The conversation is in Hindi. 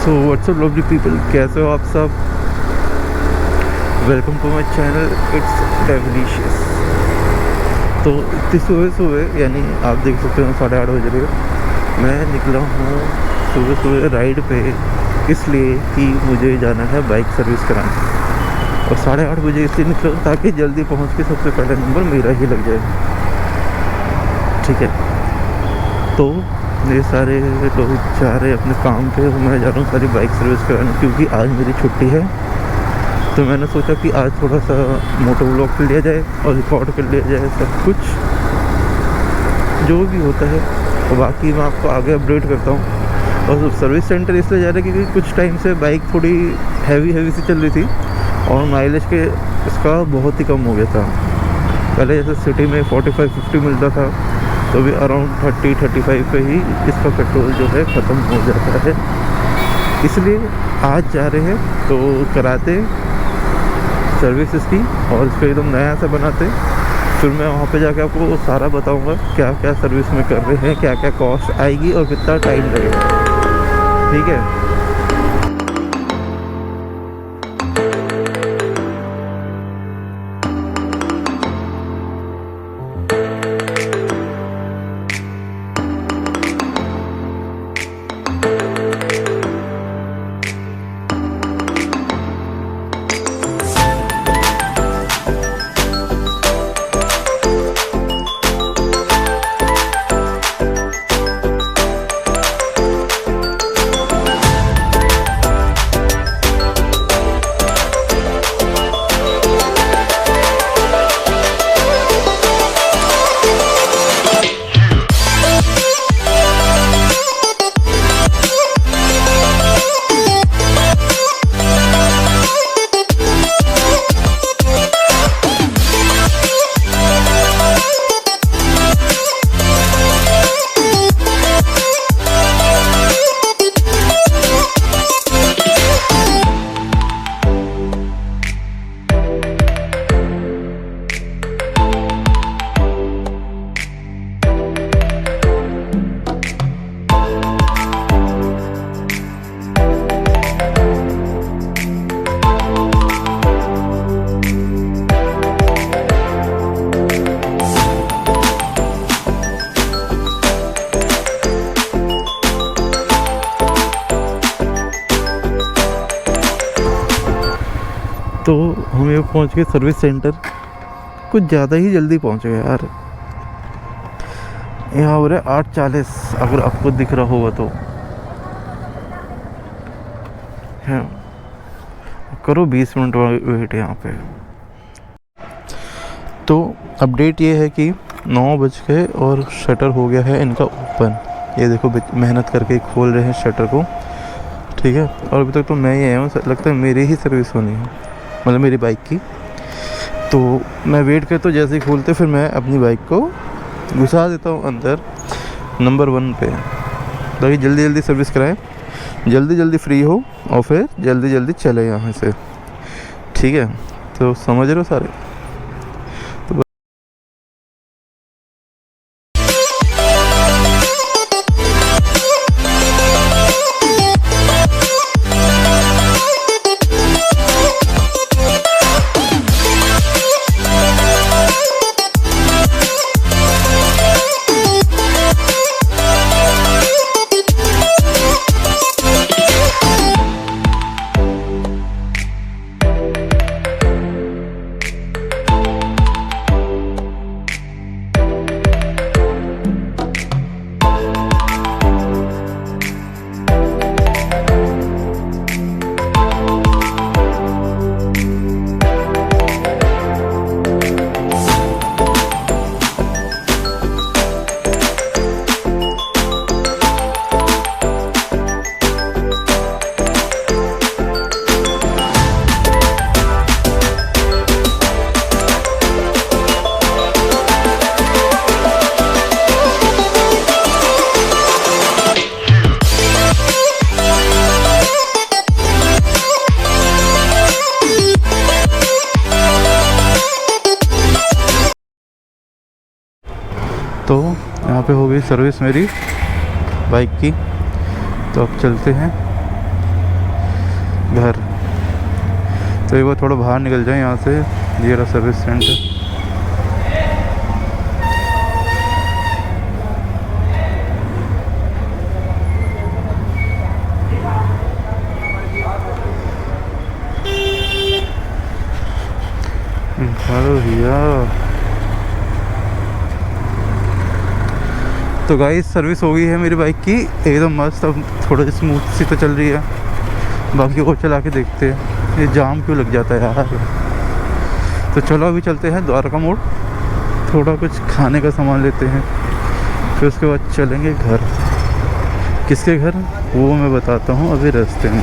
सो व्हाट्सअप लवली पीपल, कैसे हो आप सब। Welcome to my channel, it's Devilicious. तो इतनी सुबह यानी आप देख सकते हो 8:30 बज रहे हो। मैं निकला हूँ सुबह राइड पे, इसलिए कि मुझे जाना है बाइक सर्विस कराने। और 8:30 बजे इसलिए निकला ताकि जल्दी पहुँच के सबसे पहला नंबर मेरा ही लग जाए। ठीक है, तो ये सारे लोग जा रहे अपने काम पे, मैं जा रहा हूँ सारी बाइक सर्विस कराने, क्योंकि आज मेरी छुट्टी है। तो मैंने सोचा कि आज थोड़ा सा मोटो व्लॉग कर लिया जाए और रिकॉर्ड कर लिया जाए सब कुछ जो भी होता है। तो बाकी मैं आपको आगे अपडेट करता हूँ। और सर्विस सेंटर इसलिए जा रहा है क्योंकि कुछ टाइम से बाइक थोड़ी हैवी सी चल रही थी और माइलेज के इसका बहुत ही कम हो गया था। पहले जैसे सिटी में 45-50 मिलता था, तो भी अराउंड 30-35 पे ही इसका पेट्रोल जो है ख़त्म हो जाता है। इसलिए आज जा रहे हैं तो कराते सर्विस इसकी और इसको एकदम नया सा बनाते। फिर मैं वहाँ पे जाके आपको सारा बताऊँगा क्या क्या सर्विस में कर रहे हैं, क्या क्या कॉस्ट आएगी और कितना टाइम लगेगा। ठीक है, तो हम ये पहुँच गए सर्विस सेंटर। कुछ ज़्यादा ही जल्दी पहुँच गए यार। यहाँ हो रहा है 8:40, अगर आपको दिख रहा होगा तो। हाँ, करो 20 मिनट वेट यहाँ पे। तो अपडेट ये है कि 9 बज गए और शटर हो गया है इनका ओपन। ये देखो मेहनत करके खोल रहे हैं शटर को। ठीक है, और अभी तक तो मैं ही आया हूँ, लगता है मेरी ही सर्विस होनी है, मतलब मेरी बाइक की। तो मैं वेट करता हूँ, जैसे ही खोलते फिर मैं अपनी बाइक को घुसा देता हूँ अंदर नंबर 1 पे, ताकि जल्दी सर्विस कराएं, जल्दी फ्री हो और फिर जल्दी चले यहाँ से। ठीक है, तो समझ रहे हो सारे। तो यहाँ पे हो गई सर्विस मेरी बाइक की। तो अब चलते हैं घर। तो एक बार थोड़ा बाहर निकल जाए यहाँ से। ये रहा सर्विस सेंटर। हेलो भैया। तो गाइस सर्विस हो गई है मेरी बाइक की एकदम मस्त। अब थोड़ा स्मूथ सी तो चल रही है। बाकी और चला के देखते हैं ये जाम क्यों लग जाता है यार। तो चलो अभी चलते हैं द्वारका मोड़, थोड़ा कुछ खाने का सामान लेते हैं, फिर उसके बाद चलेंगे घर। किसके घर वो मैं बताता हूँ अभी रास्ते में।